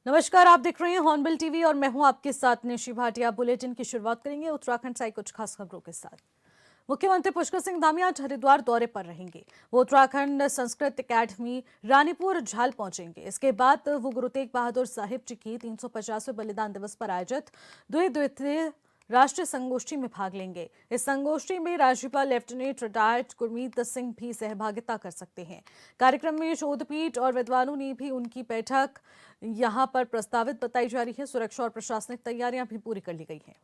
नमस्कार, आप देख रहे हैं हॉर्नबिल टीवी और मैं हूं आपके साथ निशी भाटिया। बुलेटिन की शुरुआत करेंगे उत्तराखंड से कुछ खास खबरों के साथ। मुख्यमंत्री पुष्कर सिंह धामी आज हरिद्वार दौरे पर रहेंगे। वो उत्तराखंड संस्कृत एकेडमी रानीपुर झाल पहुंचेंगे। इसके बाद वो गुरु तेग बहादुर साहिब जी की 350वें बलिदान दिवस पर आयोजित द्विदिवसीय राष्ट्रीय संगोष्ठी में भाग लेंगे। इस संगोष्ठी में राज्यपाल लेफ्टिनेंट रिटायर्ड गुरमीत सिंह भी सहभागिता कर सकते हैं। कार्यक्रम में शोधपीठ और विद्वानों ने भी उनकी बैठक यहां पर प्रस्तावित बताई जा रही है। सुरक्षा और प्रशासनिक तैयारियां भी पूरी कर ली गई हैं।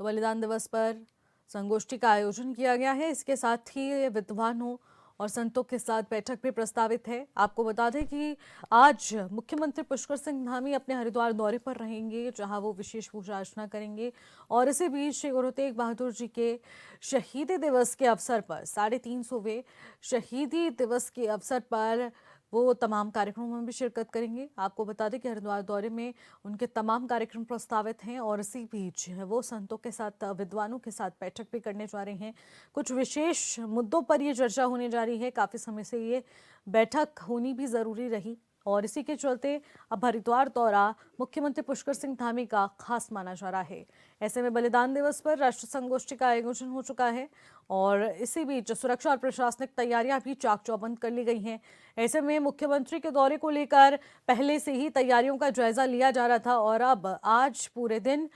तो बलिदान दिवस पर संगोष्ठी का आयोजन किया गया है। इसके साथ ही विद्वानों और संतों के साथ बैठक भी प्रस्तावित है। आपको बता दें कि आज मुख्यमंत्री पुष्कर सिंह धामी अपने हरिद्वार दौरे पर रहेंगे, जहां वो विशेष पूजा अर्चना करेंगे। और इसी बीच श्री गुरु तेग बहादुर जी के शहीदी दिवस के अवसर पर 350वें शहीदी दिवस के अवसर पर वो तमाम कार्यक्रमों में भी शिरकत करेंगे। आपको बता दें कि हरिद्वार दौरे में उनके तमाम कार्यक्रम प्रस्तावित हैं और इसी बीच वो संतों के साथ, विद्वानों के साथ बैठक भी करने जा रहे हैं। कुछ विशेष मुद्दों पर ये चर्चा होने जा रही है। काफ़ी समय से ये बैठक होनी भी ज़रूरी रही और इसी के चलते अब हरिद्वार दौरा मुख्यमंत्री पुष्कर सिंह धामी का खास माना जा रहा है। ऐसे में बलिदान दिवस पर राष्ट्रीय संगोष्ठी का आयोजन हो चुका है और इसी बीच सुरक्षा और प्रशासनिक तैयारियां भी चाक चौबंद कर ली गई हैं। ऐसे में मुख्यमंत्री के दौरे को लेकर पहले से ही तैयारियों का जायजा लिया जा रहा था और अब आज पूरे दिन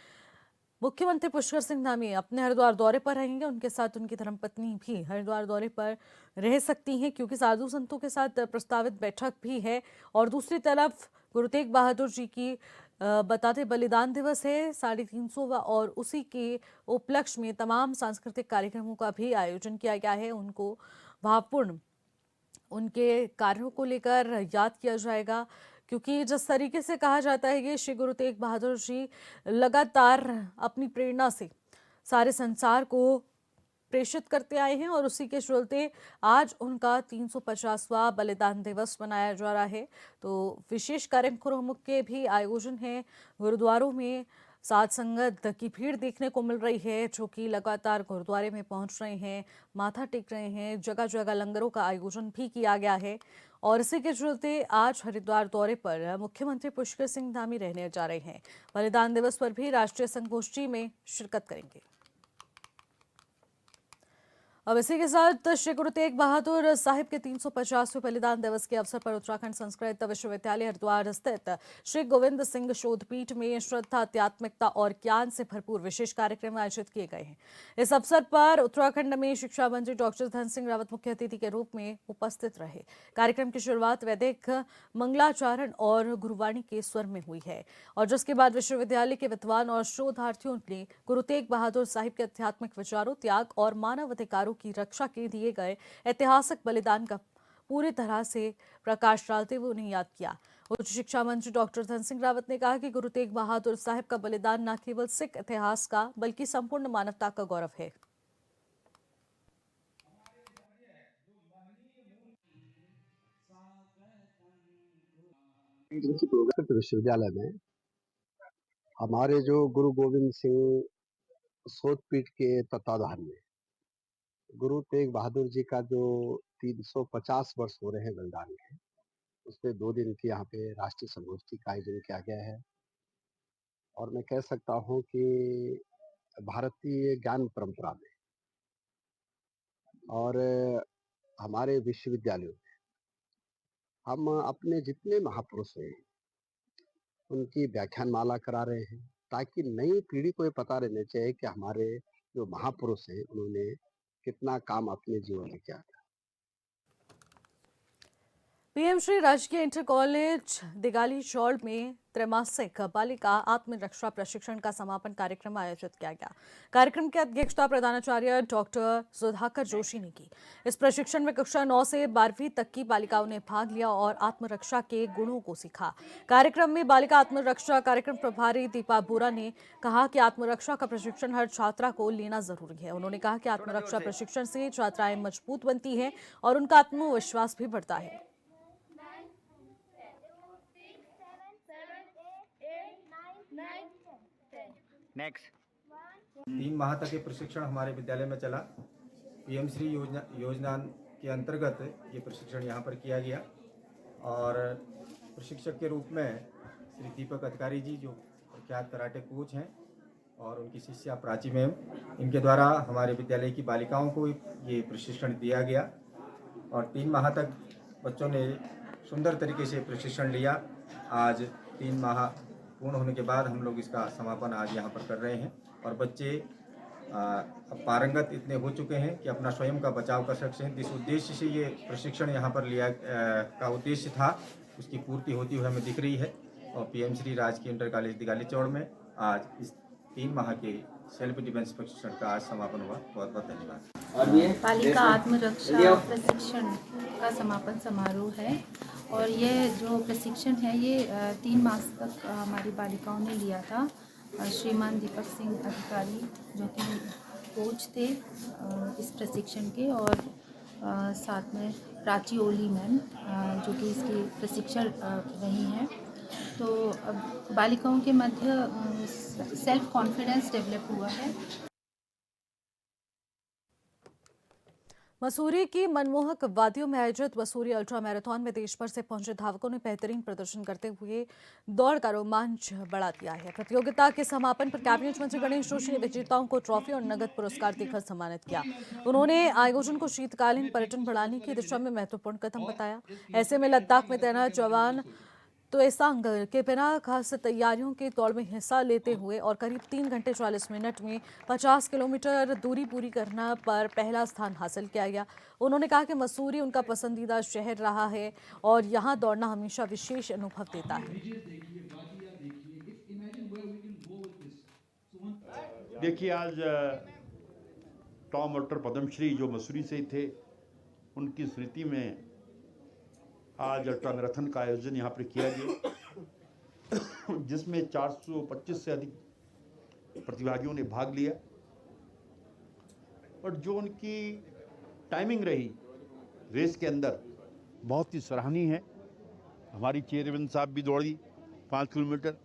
मुख्यमंत्री पुष्कर सिंह धामी अपने हरिद्वार दौरे पर रहेंगे। उनके साथ उनकी धर्मपत्नी भी हरिद्वार दौरे पर रह सकती हैं, क्योंकि साधु संतों के साथ प्रस्तावित बैठक भी है। और दूसरी तरफ गुरु तेग बहादुर जी की बताते बलिदान दिवस है 350वां और उसी के उपलक्ष्य में तमाम सांस्कृतिक कार्यक्रमों का भी आयोजन किया गया है। उनको भावपूर्ण उनके कार्यों को लेकर याद किया जाएगा, क्योंकि जिस तरीके से कहा जाता है कि श्री गुरु तेग बहादुर जी लगातार अपनी प्रेरणा से सारे संसार को प्रेषित करते आए हैं और उसी के चलते आज उनका 350वां बलिदान दिवस मनाया जा रहा है। तो विशेष कार्यक्रमों के भी आयोजन हैं। गुरुद्वारों में साध संगत की भीड़ देखने को मिल रही है, जो कि लगातार गुरुद्वारे में पहुंच रहे हैं, माथा टेक रहे हैं। जगह जगह लंगरों का आयोजन भी किया गया है और इसी के चलते आज हरिद्वार दौरे पर मुख्यमंत्री पुष्कर सिंह धामी रहने जा रहे हैं। बलिदान दिवस पर भी राष्ट्रीय संगोष्ठी में शिरकत करेंगे। अब इसी के साथ श्री गुरु तेग बहादुर साहिब के 350वें बलिदान दिवस के अवसर पर उत्तराखंड संस्कृत विश्वविद्यालय हरिद्वार स्थित श्री गोविंद सिंह शोधपीठ में श्रद्धा, आध्यात्मिकता और ज्ञान से भरपूर विशेष कार्यक्रम आयोजित किए गए हैं। इस अवसर पर उत्तराखंड में शिक्षा मंत्री डॉक्टर धन सिंह रावत मुख्य अतिथि के रूप में उपस्थित रहे। कार्यक्रम की शुरुआत वैदिक मंगलाचरण और गुरुवाणी के स्वर में हुई है और जिसके बाद विश्वविद्यालय के विद्वान और शोधार्थियों ने गुरु तेग बहादुर साहिब के आध्यात्मिक विचारों, त्याग और मानव अधिकारों की रक्षा के दिए गए ऐतिहासिक बलिदान का पूरी तरह से प्रकाश डालते हुए उन्हें याद किया। उच्च शिक्षा मंत्री डॉक्टर धन सिंह रावत ने कहा कि गुरु तेग बहादुर साहिब का बलिदान न केवल सिख इतिहास का बल्कि संपूर्ण मानवता का गौरव है। विश्वविद्यालय में हमारे जो गुरु गोविंद सिंह शोधपीठ के तत्वाधान में गुरु तेग बहादुर जी का जो 350 वर्ष हो रहे हैं बलिदान के, उसपे 2 दिन की यहाँ पे राष्ट्रीय संगोष्ठी का आयोजन किया गया है। और मैं कह सकता हूँ कि भारतीय ज्ञान परंपरा में और हमारे विश्वविद्यालयों में हम अपने जितने महापुरुष हैं उनकी व्याख्यान माला करा रहे हैं, ताकि नई पीढ़ी को ये पता रहना चाहिए कि हमारे जो महापुरुष हैं उन्होंने कितना काम अपने जीवन में किया था। पीएम श्री राजकीय इंटर कॉलेज दिगाली चौड़ में त्रैमासिक बालिका आत्मरक्षा प्रशिक्षण का समापन कार्यक्रम आयोजित किया गया। कार्यक्रम की अध्यक्षता प्रधानाचार्य डॉक्टर सुधाकर जोशी ने की। इस प्रशिक्षण में कक्षा 9 से 12वीं तक की बालिकाओं ने भाग लिया और आत्मरक्षा के गुणों को सीखा। कार्यक्रम में बालिका आत्मरक्षा कार्यक्रम प्रभारी दीपा बोरा ने कहा कि आत्मरक्षा का प्रशिक्षण हर छात्रा को लेना जरूरी है। उन्होंने कहा कि आत्मरक्षा प्रशिक्षण से छात्राएं मजबूत बनती हैं और उनका आत्मविश्वास भी बढ़ता है। नेक्स्ट 3 माह तक ये प्रशिक्षण हमारे विद्यालय में चला। पीएम श्री योजना के अंतर्गत ये प्रशिक्षण यहाँ पर किया गया। और प्रशिक्षक के रूप में श्री दीपक अधिकारी जी, जो प्रख्यात कराटे कोच हैं, और उनकी शिष्या प्राची मैम, इनके द्वारा हमारे विद्यालय की बालिकाओं को ये प्रशिक्षण दिया गया। और 3 माह तक बच्चों ने सुंदर तरीके से प्रशिक्षण लिया। आज 3 माह पूर्ण होने के बाद हम लोग इसका समापन आज यहाँ पर कर रहे हैं। और बच्चे अब पारंगत इतने हो चुके हैं कि अपना स्वयं का बचाव कर सकते हैं। जिस उद्देश्य से ये प्रशिक्षण यहाँ पर लिया का उद्देश्य था, उसकी पूर्ति होती हुई हमें दिख रही है। और पीएम श्री राजकीय इंटर कॉलेज दिगाली चौड़ में आज इस 3 माह के सेल्फ डिफेंस प्रशिक्षण का आज समापन हुआ। बहुत बहुत धन्यवाद। बालिका आत्मरक्षा प्रशिक्षण का समापन समारोह है। और ये जो प्रशिक्षण है ये 3 मास तक हमारी बालिकाओं ने लिया था। श्रीमान दीपक सिंह अधिकारी जो कि कोच थे इस प्रशिक्षण के, और साथ में प्राची ओली मैम जो कि इसकी प्रशिक्षण रही हैं। तो अब बालिकाओं के मध्य सेल्फ कॉन्फिडेंस डेवलप हुआ है। मसूरी की मनमोहक वादियों में आयोजित मसूरी अल्ट्रा मैराथन में देश भर से पहुंचे धावकों ने बेहतरीन प्रदर्शन करते हुए दौड़ का रोमांच बढ़ा दिया है। प्रतियोगिता के समापन पर कैबिनेट मंत्री गणेश जोशी ने विजेताओं को ट्रॉफी और नगद पुरस्कार देकर सम्मानित किया। उन्होंने आयोजन को शीतकालीन पर्यटन बढ़ाने की दिशा में महत्वपूर्ण कदम बताया। ऐसे में लद्दाख में तैनात जवान त्वेसांग के बिना खास तैयारियों के दौड़ में हिस्सा लेते हुए और करीब 3 घंटे 40 मिनट में 50 किलोमीटर दूरी पूरी करना पर पहला स्थान हासिल किया गया। उन्होंने कहा कि मसूरी उनका पसंदीदा शहर रहा है और यहाँ दौड़ना हमेशा विशेष अनुभव देता है। देखिए, आज टॉम वॉल्टर पद्मश्री जो मसूरी से थे, उनकी स्मृति में आज अल्ट्रा मैराथन का आयोजन यहाँ पर किया गया, जिसमें 425 से अधिक प्रतिभागियों ने भाग लिया। और जो उनकी टाइमिंग रही रेस के अंदर, बहुत ही सराहनीय है। हमारी चेयरमैन साहब भी दौड़ी 5 किलोमीटर।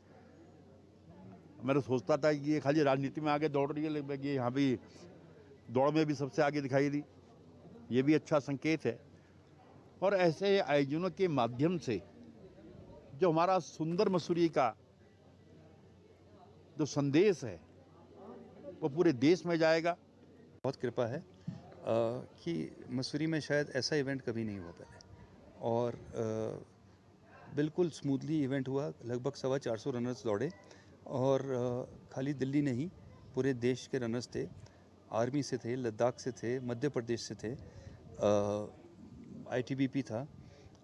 मैं तो सोचता था कि ये खाली राजनीति में आगे दौड़ रही है, लेकिन ये यहाँ भी दौड़ में भी सबसे आगे दिखाई दी। ये भी अच्छा संकेत है। और ऐसे आयोजनों के माध्यम से जो हमारा सुंदर मसूरी का जो संदेश है वो पूरे देश में जाएगा। बहुत कृपा है कि मसूरी में शायद ऐसा इवेंट कभी नहीं हुआ पहले, और बिल्कुल स्मूथली इवेंट हुआ। लगभग 450 रनर्स दौड़े, और खाली दिल्ली नहीं, पूरे देश के रनर्स थे। आर्मी से थे, लद्दाख से थे, मध्य प्रदेश से थे, ITBP था,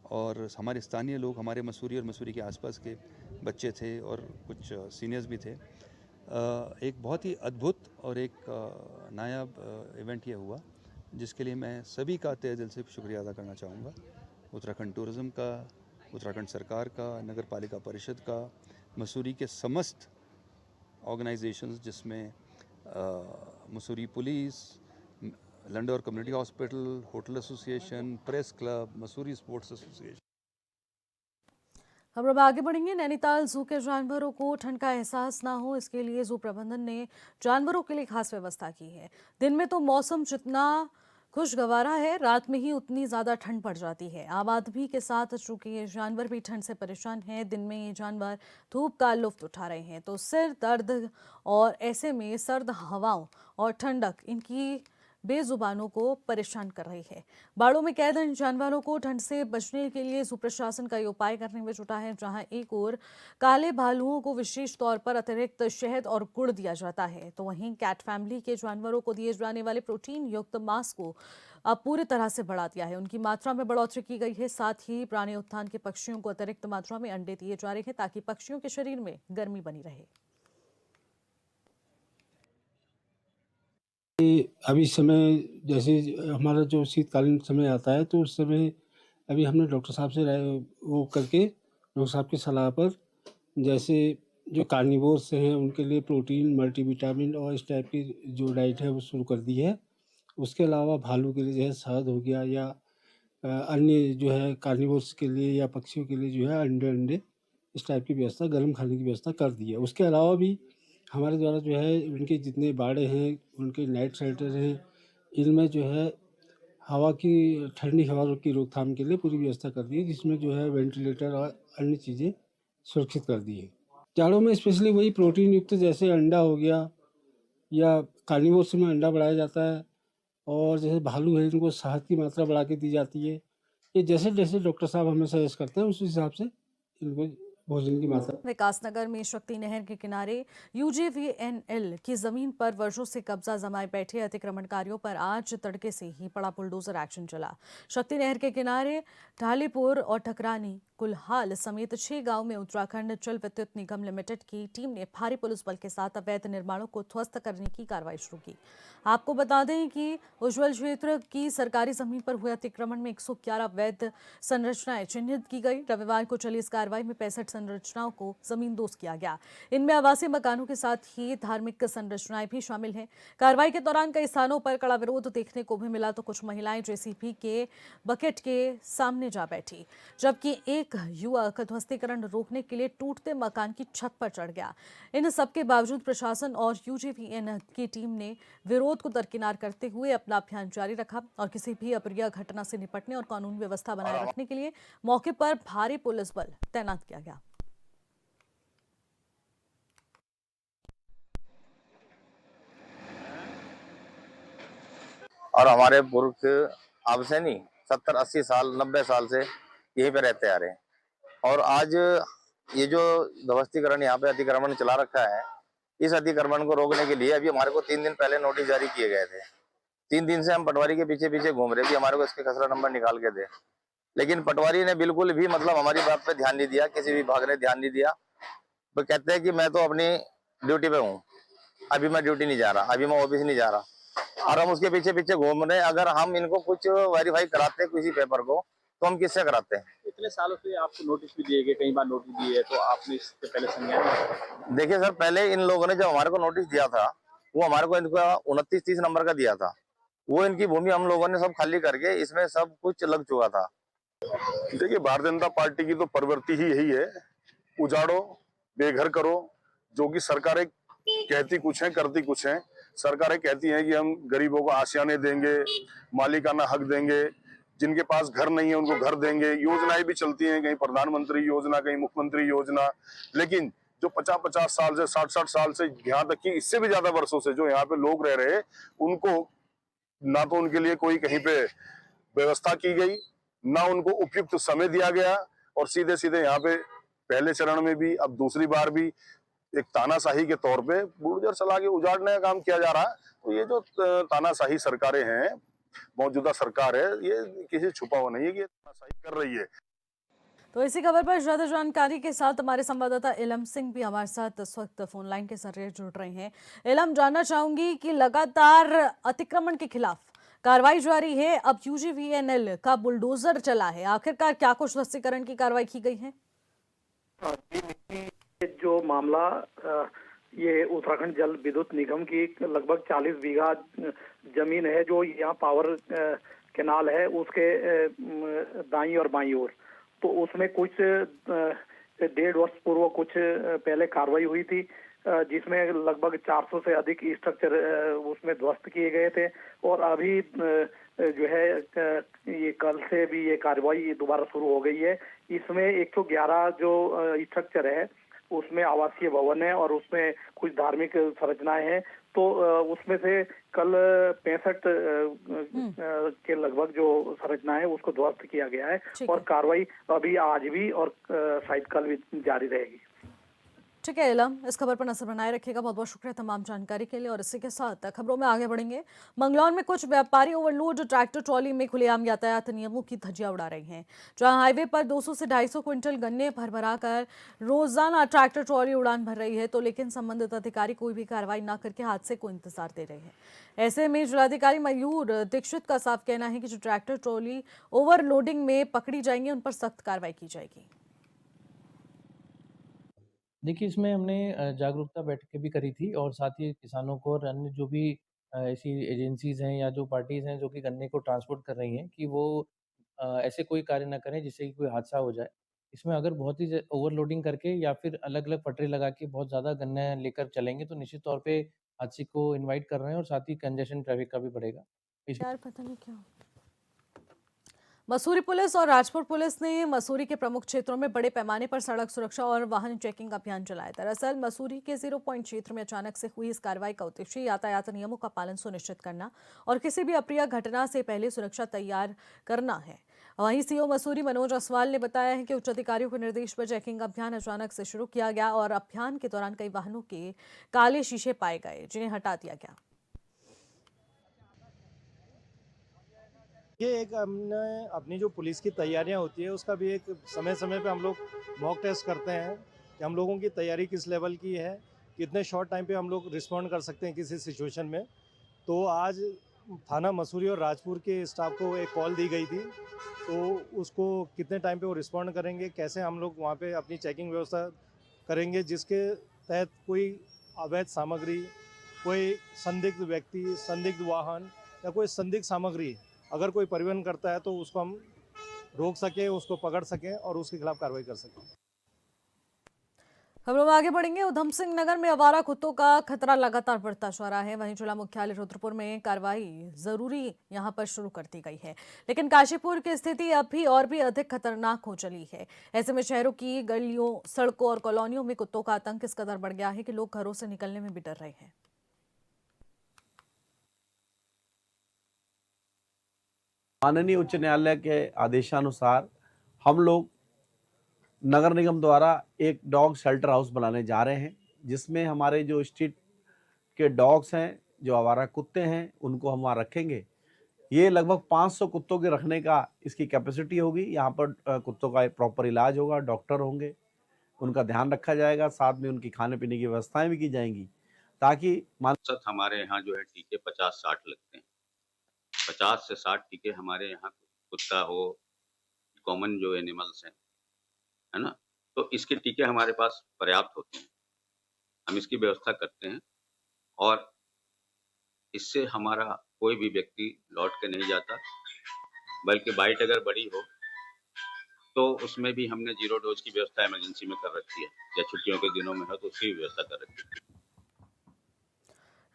और हमारे स्थानीय लोग, हमारे मसूरी और मसूरी के आसपास के बच्चे थे, और कुछ सीनियर्स भी थे। एक बहुत ही अद्भुत और एक नायाब इवेंट ये हुआ, जिसके लिए मैं सभी का तहे दिल से शुक्रिया अदा करना चाहूँगा। उत्तराखंड टूरिज़्म का, उत्तराखंड सरकार का, नगर पालिका परिषद का, मसूरी के समस्त ऑर्गेनाइजेशंस जिसमें Mussoorie police, Landour community hospital, hotel association, press club, Mussoorie sports association. खबरों में आगे बढ़ेंगे। नैनीताल जू के जानवरों को ठंड का एहसास ना हो, इसके लिए जू प्रबंधन ने जानवरों के लिए खास व्यवस्था की है। दिन में तो मौसम जितना खुशगवारा है, रात में ही उतनी ज़्यादा ठंड पड़ जाती है। आम आदमी के साथ चूंकि ये जानवर भी ठंड से परेशान हैं, दिन में ये जानवर धूप का लुत्फ उठा रहे हैं तो सिर दर्द और ऐसे में सर्द हवाओं और ठंडक इनकी बेजुबानों को परेशान कर रही है। बाड़ों में कैद इन जानवरों को ठंड से बचने के लिए जू प्रशासन कई उपाय करने में जुटा है। जहां एक ओर काले भालुओं को विशेष तौर पर अतिरिक्त शहद और गुड़ दिया जाता है, तो वहीं कैट फैमिली के जानवरों को दिए जाने वाले प्रोटीन युक्त मांस को अब पूरी तरह से बढ़ा दिया है। उनकी मात्रा में बढ़ोतरी की गई है। साथ ही प्राणी उत्थान के पक्षियों को अतिरिक्त मात्रा में अंडे दिए जा रहे हैं ताकि पक्षियों के शरीर में गर्मी बनी रहे। अभी समय जैसे हमारा जो शीतकालीन समय आता है तो उस समय अभी हमने डॉक्टर साहब से वो करके डॉक्टर साहब की सलाह पर जैसे जो कार्निवोर्स हैं उनके लिए प्रोटीन, मल्टीविटामिन और इस टाइप की जो डाइट है वो शुरू कर दी है। उसके अलावा भालू के लिए जो है शहद हो गया, या अन्य जो है कार्निवोर्स के लिए या पक्षियों के लिए जो है अंडे इस टाइप की व्यवस्था, गर्म खाने की व्यवस्था कर दी है। उसके अलावा भी हमारे द्वारा जो है उनके जितने बाड़े हैं, उनके नाइट शेल्टर हैं, इनमें जो है हवा की ठंडी हवा की रोकथाम के लिए पूरी व्यवस्था कर दी है, जिसमें जो है वेंटिलेटर और अन्य चीज़ें सुरक्षित कर दी है। जाड़ों में स्पेशली वही प्रोटीन युक्त जैसे अंडा हो गया या कार्निवोर्स में अंडा बढ़ाया जाता है, और जैसे भालू है इनको शहद की मात्रा बढ़ा के दी जाती है। ये जैसे जैसे डॉक्टर साहब हमें सजेस्ट करते हैं उस हिसाब से इनको भोजन की मात्रा। विकासनगर में शक्ति नहर के किनारे यूजेवीएनएल की जमीन पर वर्षों से कब्जा जमाए बैठे अतिक्रमणकारियों पर आज तड़के से ही बड़ा बुलडोजर एक्शन चला। शक्ति नहर के किनारे ढालीपुर और ठकरानी कुल्हाल समेत 6 गांव में उत्तराखंड जल विद्युत निगम लिमिटेड की टीम ने भारी पुलिस बल के साथ अवैध निर्माणों को ध्वस्त करने की कार्रवाई शुरू की। आपको बता दें कि उज्जवल क्षेत्र की सरकारी जमीन पर हुए अतिक्रमण में 111 अवैध संरचनाएं चिन्हित की गई। रविवार को चली इस कार्रवाई में 65 संरचनाओं को जमींदोज किया गया। इनमें आवासीय मकानों के साथ ही धार्मिक संरचनाएं भी शामिल हैं। कार्रवाई के दौरान कई स्थानों पर कड़ा विरोध देखने को भी मिला, तो कुछ महिलाएं जेसीबी के बकेट के सामने जा बैठी, जबकि एक युवक ध्वस्तीकरण रोकने के लिए टूटते मकान की छत पर चढ़ गया। इन सबके बावजूद प्रशासन और यूजेवीएन की टीम ने विरोध को दरकिनार करते हुए अपना अभियान जारी रखा और किसी भी अप्रिय घटना से निपटने और कानून व्यवस्था बनाए रखने के लिए मौके पर भारी पुलिस बल तैनात किया गया। और हमारे पुरख अब से नहीं 70-80 साल 90 साल से यहीं पे रहते आ रहे हैं। और आज ये जो ध्वस्तीकरण यहाँ पे अतिक्रमण चला रखा है, इस अतिक्रमण को रोकने के लिए अभी हमारे को 3 दिन पहले नोटिस जारी किए गए थे। 3 दिन से हम पटवारी के पीछे पीछे घूम रहे कि हमारे को इसके खसरा नंबर निकाल के दे, लेकिन पटवारी ने बिल्कुल भी मतलब हमारी बात पे ध्यान नहीं दिया, किसी विभाग ने ध्यान नहीं दिया। वो कहते हैं कि मैं तो अपनी ड्यूटी पे हूँ, अभी मैं ड्यूटी नहीं जा रहा, अभी मैं ऑफिस नहीं जा रहा, और हम उसके पीछे पीछे घूम रहे हैं। अगर हम इनको कुछ वेरीफाई कराते हैं किसी पेपर को, तो हम किससे कराते हैं? इतने सालों से आपको नोटिस भी दिए गए, कई बार नोटिस दिए, तो आपने इससे पहले संज्ञान नहीं लिया? देखिए सर, पहले इन लोगों ने जब हमारे को नोटिस दिया था, वो हमारे को इनका 29-30 नंबर का दिया था। वो इनकी भूमि हम लोगों ने सब खाली करके इसमें सब कुछ लग चुका था। देखिए, भारतीय जनता पार्टी की तो प्रवृत्ति ही यही है, उजाड़ो, बेघर करो। जो कि सरकारें कहती कुछ है, करती कुछ है। सरकारें कहती हैं कि हम गरीबों को आशियाने देंगे, मालिकाना हक देंगे, जिनके पास घर नहीं है उनको घर देंगे। योजनाएं भी चलती हैं, कहीं प्रधानमंत्री योजना, कहीं मुख्यमंत्री योजना। लेकिन जो 50-50 साल से 60-60 साल से, यहाँ तक कि इससे भी ज्यादा वर्षों से जो यहाँ पे लोग रह रहे हैं, उनको ना तो उनके लिए कोई कहीं पे व्यवस्था की गई, ना उनको उपयुक्त समय दिया गया, और सीधे सीधे यहाँ पे पहले चरण में भी, अब दूसरी बार भी एक तानाशाही के तौर पे बुलडोजर चला के उजाड़ने का काम किया जा रहा है। तो ये जो तानाशाही सरकारें हैं, मौजूदा सरकार है, ये किसी छुपा हुआ नहीं है कि ये तानाशाही कर रही है। तो इसी खबर पर ज्यादा जानकारी के साथ हमारे संवाददाता इलम सिंह भी हमारे साथ इस वक्त फोन लाइन के जरिए जुड़ रहे हैं। इलम, जानना चाहूंगी कि लगातार अतिक्रमण के खिलाफ कार्रवाई जारी है, अब यूजीवीएनएल का बुलडोजर चला है, आखिरकार क्या कुछ ध्वस्तीकरण की कार्रवाई की गई है? जो मामला ये उत्तराखंड जल विद्युत निगम की लगभग 40 बीघा जमीन है, जो यहाँ पावर कैनाल है उसके दाईं और बाईं ओर, तो उसमें कुछ 1.5 वर्ष पूर्व कुछ पहले कार्रवाई हुई थी, जिसमें लगभग 400 से अधिक स्ट्रक्चर उसमें ध्वस्त किए गए थे। और अभी जो है ये कल से भी ये कार्रवाई दोबारा शुरू हो गई है। इसमें 111 जो स्ट्रक्चर है उसमें आवासीय भवन है और उसमें कुछ धार्मिक संरचनाएं हैं। तो उसमें से कल 65 के लगभग जो संरचना है उसको ध्वस्त किया गया है, और कार्रवाई अभी आज भी और शायद कल भी जारी रहेगी। ठीक है इलम, इस खबर पर नजर बनाए रखिएगा। बहुत बहुत शुक्रिया तमाम जानकारी के लिए। और इसी के साथ खबरों में आगे बढ़ेंगे। मंगलौर में कुछ व्यापारी ओवरलोड ट्रैक्टर ट्रॉली में खुलेआम यातायात नियमों की धज्जियां उड़ा रहे हैं। जहां हाईवे पर 200 से 250 क्विंटल गन्ने भर कर रोजाना ट्रैक्टर ट्रॉली उड़ान भर रही है, तो लेकिन संबंधित अधिकारी कोई भी कार्रवाई न करके हादसे को इंतजार दे रहे हैं। ऐसे में जिलाधिकारी मयूर दीक्षित का साफ कहना है कि जो ट्रैक्टर ट्रॉली ओवरलोडिंग में पकड़ी जाएंगे उन पर सख्त कार्रवाई की जाएगी। देखिए, इसमें हमने जागरूकता बैठकें भी करी थी, और साथ ही किसानों को और अन्य जो भी ऐसी एजेंसीज़ हैं या जो पार्टीज़ हैं जो कि गन्ने को ट्रांसपोर्ट कर रही हैं, कि वो ऐसे कोई कार्य ना करें जिससे कि कोई हादसा हो जाए। इसमें अगर बहुत ही ओवरलोडिंग करके या फिर अलग-अलग पटरी लगा के बहुत ज़्यादा गन्ने लेकर चलेंगे, तो निश्चित तौर पे हादसे को इनवाइट कर रहे हैं, और साथ ही कंजेशन ट्रैफिक का भी बढ़ेगा। यार पता नहीं क्या मसूरी पुलिस और राजपुर पुलिस ने मसूरी के प्रमुख क्षेत्रों में बड़े पैमाने पर सड़क सुरक्षा और वाहन चेकिंग अभियान चलाया। दरअसल मसूरी के 0 पॉइंट क्षेत्र में अचानक से हुई इस कार्रवाई का उद्देश्य यातायात नियमों का पालन सुनिश्चित करना और किसी भी अप्रिय घटना से पहले सुरक्षा तैयार करना है। वहीं सीओ मसूरी मनोज असवाल ने बताया है कि उच्च अधिकारियों के निर्देश पर चेकिंग अभियान अचानक से शुरू किया गया और अभियान के दौरान कई वाहनों के काले शीशे पाए गए, जिन्हें हटा दिया गया। ये एक हमने अपनी जो पुलिस की तैयारियां होती है उसका भी एक समय समय पे हम लोग मॉक टेस्ट करते हैं कि हम लोगों की तैयारी किस लेवल की है, कितने शॉर्ट टाइम पे हम लोग रिस्पॉन्ड कर सकते हैं किसी सिचुएशन में। तो आज थाना मसूरी और राजपुर के स्टाफ को एक कॉल दी गई थी, तो उसको कितने टाइम पे वो रिस्पॉन्ड करेंगे, कैसे हम लोग वहाँ पे अपनी चेकिंग व्यवस्था करेंगे जिसके तहत कोई अवैध सामग्री, कोई संदिग्ध व्यक्ति, संदिग्ध वाहन या कोई संदिग्ध सामग्री अगर कोई परिवहन करता है तो उसको हम रोक सकें, उसको पकड़ सकें और उसके खिलाफ कार्रवाई कर सकें। खबरों में आगे बढ़ेंगे। उधम सिंह नगर में आवारा कुत्तों का खतरा लगातार बढ़ता जा रहा है। वहीं जिला मुख्यालय रुद्रपुर में कार्रवाई जरूरी यहां पर शुरू कर दी गई है, लेकिन काशीपुर की स्थिति अब भी और भी अधिक खतरनाक हो चली है। ऐसे में शहरों की गलियों, सड़कों और कॉलोनियों में कुत्तों का आतंक इस कदर बढ़ गया है कि लोग घरों से निकलने में भी डर रहे हैं। माननीय उच्च न्यायालय के आदेशानुसार हम लोग नगर निगम द्वारा एक डॉग शेल्टर हाउस बनाने जा रहे हैं, जिसमें हमारे जो स्ट्रीट के डॉग्स हैं, जो आवारा कुत्ते हैं, उनको हम वहाँ रखेंगे। ये लगभग 500 कुत्तों के रखने का इसकी कैपेसिटी होगी। यहाँ पर कुत्तों का प्रॉपर इलाज होगा, डॉक्टर होंगे, उनका ध्यान रखा जाएगा, साथ में उनकी खाने पीने की व्यवस्थाएं भी की जाएंगी ताकि हमारे यहाँ जो है टीके 50-60 लगते हैं। 50 से 60 टीके हमारे यहाँ कुत्ता हो, कॉमन जो एनिमल्स हैं, है ना, तो इसके टीके हमारे पास पर्याप्त होते हैं। हम इसकी व्यवस्था करते हैं और इससे हमारा कोई भी व्यक्ति लौट के नहीं जाता, बल्कि बाइट अगर बड़ी हो तो उसमें भी हमने 0 डोज की व्यवस्था इमरजेंसी में कर रखी है, या छुट्टियों के दिनों में हो तो उसकी व्यवस्था कर रखी है।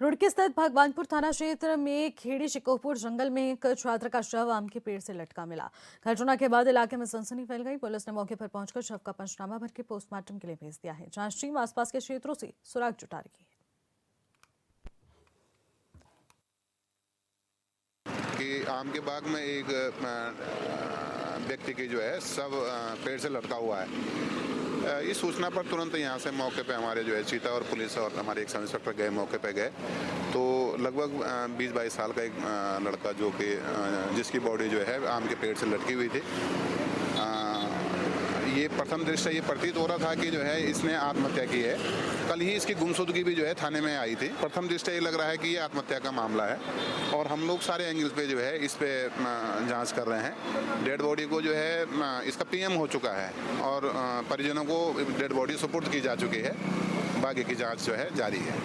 रुड़की स्थित भगवानपुर थाना क्षेत्र में खेड़ी शिकोहपुर जंगल में एक छात्र का शव आम के पेड़ से लटका मिला। घटना के बाद इलाके में सनसनी फैल गई। पुलिस ने मौके पर पहुंचकर शव का पंचनामा भर के पोस्टमार्टम के लिए भेज दिया है। जांच टीम आसपास के क्षेत्रों से सुराग जुटा रही है। कि आम के बाग में एक व्यक्ति की जो है शव पेड़ से लटका हुआ है। इस सूचना पर तुरंत यहाँ से मौके पे हमारे जो है चीता और पुलिस और हमारे एक सब इंस्पेक्टर गए, मौके पे गए तो लगभग 20-22 साल का एक लड़का जो कि जिसकी बॉडी जो है आम के पेड़ से लटकी हुई थी। ये प्रथम दृष्टया ये प्रतीत हो रहा था कि जो है इसने आत्महत्या की है। कल ही इसकी गुमशुदगी भी जो है थाने में आई थी। प्रथम दृष्टया ये लग रहा है कि ये आत्महत्या का मामला है और हम लोग सारे एंगल्स पे जो है इस पे जांच कर रहे हैं। डेड बॉडी को जो है इसका पीएम हो चुका है और परिजनों को डेड बॉडी सुपुर्द की जा चुकी है। बाकी की जांच जो है जारी है।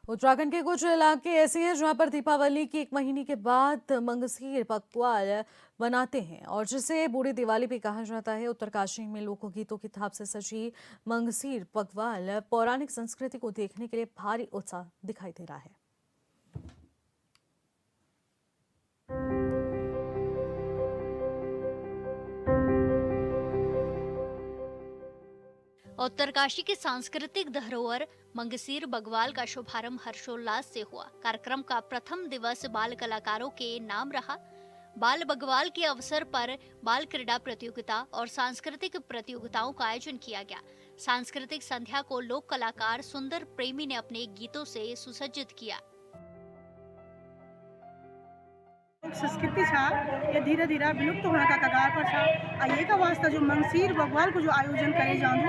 उत्तराखंड के कुछ इलाके ऐसे हैं जहां पर दीपावली की 1 महीने के बाद मंगसीर पकवान बनाते हैं और जिसे बूढ़ी दिवाली भी कहा जाता है। उत्तरकाशी में लोकगीतों की थाप से सजी मंगसीर पकवान पौराणिक संस्कृति को देखने के लिए भारी उत्साह दिखाई दे रहा है। उत्तरकाशी की सांस्कृतिक धरोहर मंगसीर बगवाल का शुभारंभ हर्षोल्लास से हुआ। कार्यक्रम का प्रथम दिवस बाल कलाकारों के नाम रहा। बाल बगवाल के अवसर पर बाल क्रीड़ा प्रतियोगिता और सांस्कृतिक प्रतियोगिताओं का आयोजन किया गया। सांस्कृतिक संध्या को लोक कलाकार सुंदर प्रेमी ने अपने गीतों से सुसज्जित किया। संस्कृति छा ये धीरे धीरे विलुप्त होने का कगार पर छा। ये का वास्ता जो मंगसीर बगवाल को जो आयोजन करे जाऊँ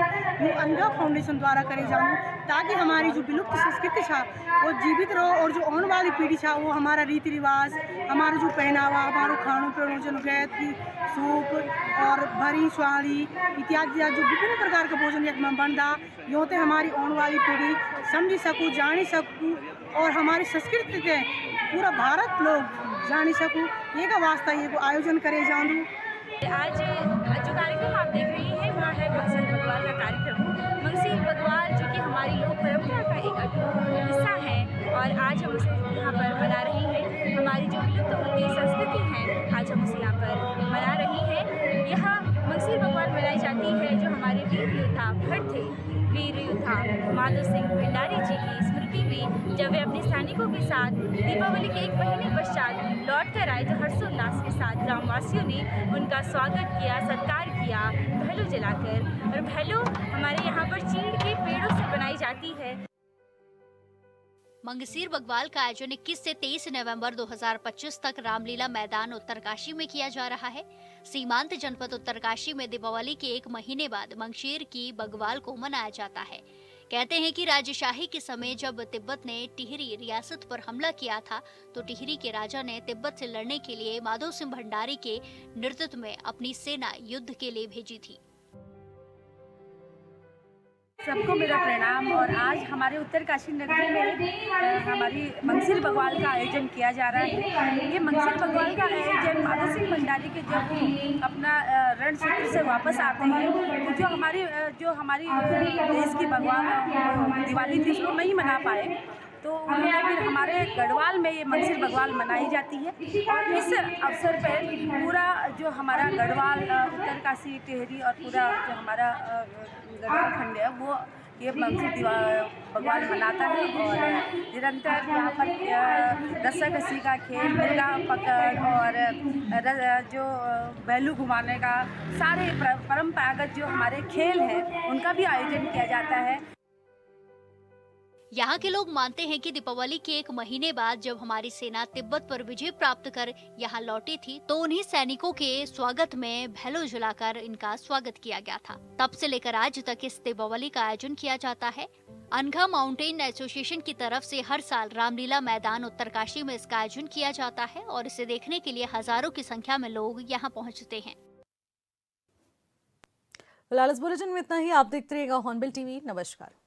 वो अनघा फाउंडेशन द्वारा करे जाऊँ ताकि हमारी जो विलुप्त संस्कृति छा वो जीवित रहो और जो आने वाली पीढ़ी छा वो हमारा रीति रिवाज, हमारा जो पहनावा, हमारो खानों पीनों जो गैत की सूप और भरी स्वाड़ी इत्यादि जो विभिन्न प्रकार के भोजन एक में बनता योते हमारी आने वाली पीढ़ी समझी सकूँ, जानी सकूँ और हमारी संस्कृति के पूरा भारत लोग जानी सकूँ। ये का वास्ता ये को आयोजन करे जानू। आज जो कार्यक्रम आप देख रही हैं वहाँ है मंगसीर बगवाल का कार्यक्रम। मंगसीर बगवाल जो कि हमारी लोक परंपरा का एक अटूट हिस्सा है और आज हम उसे यहाँ पर मना रहे हैं। हमारी जो विलुप्त होती संस्कृति है, आज हम उसे यहाँ पर मना रहे हैं। यहाँ मंगसीर बग्वाल मनाई जाती है जो हमारे वीर योद्धा भट थे, वीर योद्धा माधो सिंह भंडारी जी की स्मृति में जब वे अपने सैनिकों के साथ दीपावली के 1 महीने पश्चात लौट कर आए तो हर्षोल्लास के साथ ग्रामवासियों ने उनका स्वागत किया, सत्कार किया भैलो जलाकर। और भैलो हमारे यहाँ पर चीड़ के पेड़ों से बनाई जाती है। मंगसीर बग्वाल का आयोजन 21 से 23 नवंबर 2025 तक रामलीला मैदान उत्तरकाशी में किया जा रहा है। सीमांत जनपद उत्तरकाशी में दीपावली के 1 महीने बाद मंगसीर की बग्वाल को मनाया जाता है। कहते हैं कि राजशाही के समय जब तिब्बत ने टिहरी रियासत पर हमला किया था तो टिहरी के राजा ने तिब्बत से लड़ने के लिए माधो सिंह भंडारी के नेतृत्व में अपनी सेना युद्ध के लिए भेजी थी। सबको मेरा प्रणाम। और आज हमारे उत्तरकाशी नगरी में हमारी मंगसीर बग्वाल का आयोजन किया जा रहा है। ये मंगसीर बग्वाल का आयोजन माधो सिंह भंडारी के जब अपना रण क्षेत्र से वापस आते हैं तो जो हमारी देश की बग्वाल दिवाली थी उसको नहीं मना पाए तो उन्होंने फिर हमारे गढ़वाल में ये मंगसीर बग्वाल मनाई जाती है। और इस अवसर पर पूरा जो हमारा गढ़वाल, उत्तरकाशी, टिहरी और पूरा जो हमारा गढ़वाल खंड है वो ये मंगसीर बग्वाल मनाता है। और निरंतर यहाँ पर रस्साकसी का खेल, मुर्गा पकड़ और जो बैलू घुमाने का सारे परंपरागत जो हमारे खेल हैं उनका भी आयोजन किया जाता है। यहाँ के लोग मानते हैं कि दीपावली के 1 महीने बाद जब हमारी सेना तिब्बत पर विजय प्राप्त कर यहाँ लौटी थी तो उन्हीं सैनिकों के स्वागत में भैलो जलाकर इनका स्वागत किया गया था। तब से लेकर आज तक इस दीपावली का आयोजन किया जाता है। अनघा माउंटेन एसोसिएशन की तरफ से हर साल रामलीला मैदान उत्तरकाशी में इसका आयोजन किया जाता है और इसे देखने के लिए हजारों की संख्या में लोग यहाँ पहुँचते हैं। फिलहाल इस बुलेटिन में इतना ही। आप देखते रहिएगा हॉर्नबिल टीवी। नमस्कार।